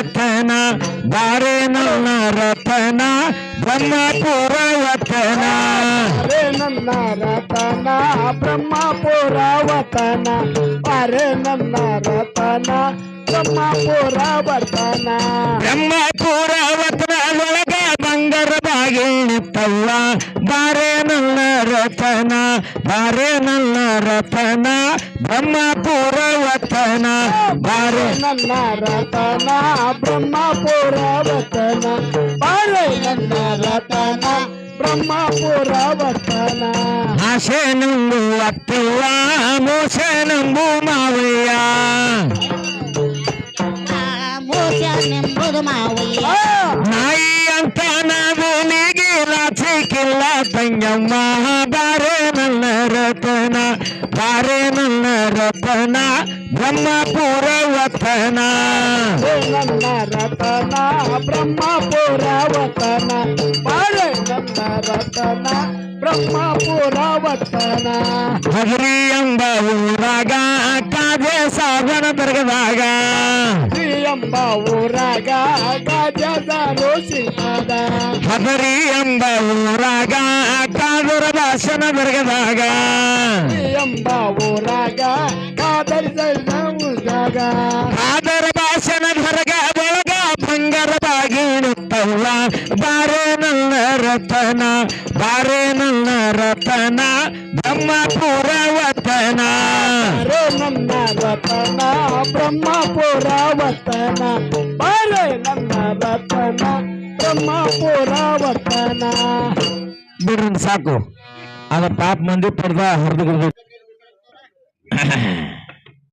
ವತನ ಬಾರೆ ನನ್ನ ರತನ ಬ್ರಹ್ಮಪುರ ವತನ ಅರೆ ನನ್ನ ರತನ ಬ್ರಹ್ಮಪುರ ವತನ ಅರೆ ನನ್ನ ರತನ ಬ್ರಹ್ಮಪುರ ವತನ ಬ್ರಹ್ಮಪುರ ವತನದೊಳಗ ಬಂಗಾರ ಬಾಗಿಲಿತ್ತವ್ವ ಬಾರೆ ನನ್ನ ರತನ ಬಾರೆ ನನ್ನ ರತನ ಬ್ರಹ್ಮಪುರ ವತನ ಬಾರೆ ನನ್ನ ರತನ ಬ್ರಹ್ಮಪುರ ವತನ ಬಾರೆ ನನ್ನ ರತನ ಬ್ರಹ್ಮಪುರ ವತನ ಆಸೆ ನಂಬು ಅತ್ತವ್ವ ಮೋಸ ನಂಬು ಮಾವಯ್ಯ ಎಂಬುದು ಮಾವಯ್ಯ ನಾಯಿ ಅಂತ ನಾವು ನೀಗಿಲ್ಲ ತಂಗಮ್ಮ ಬಾರೆ ನನ್ನ ರತನ ಬಾರೆ ನನ್ನ ರತನ ಬ್ರಹ್ಮಪುರ ವತನ ನನ್ನ ರತನ ಬ್ರಹ್ಮಪುರ ವತನ ಬಾರೆ ನನ್ನ ರತನ ಬ್ರಹ್ಮಪುರ ವತನ ಹಗರಿ ಎಂಬ ಊರಾಗ ಕಾದೆ ಸಾಧನ ದರ್ಗದಾಗ ಎಂಬ ಊರಾಗ ಗಜದ ರೋಷಿನಾದ ಹಗರಿ ಎಂಬ ಊರಾಗ ಕಾದರ ಭಾಷಣ ದರ್ಗದಾಗ ಎಂಬ ಊರಾಗ ಕಾದರಿಸಿದಾಗ ಕಾದರ ಭಾಷಣ ದರ್ಗ ಒಳಗ ಬಂಗಾರ ಬಾಗಿಲುತ್ತವ್ವ ಬಾರೆ ನನ್ನ ರತನ ಬಾರೆ ನನ್ನ ರತನ ಬ್ರಹ್ಮಪುರ ವತನ ಬಾರೆ ನನ್ನ ರತನ ಬ್ರಹ್ಮಪುರ ವತನ ಬಾರೆ ನನ್ನ ರತನ ಬ್ರಹ್ಮಪುರ ವತನ ಬಿಡ್ರಿ ಸಾಕು ಅದ ಪಾಪ ಮಂದಿ ಪಡ್ದ ಹರಿದು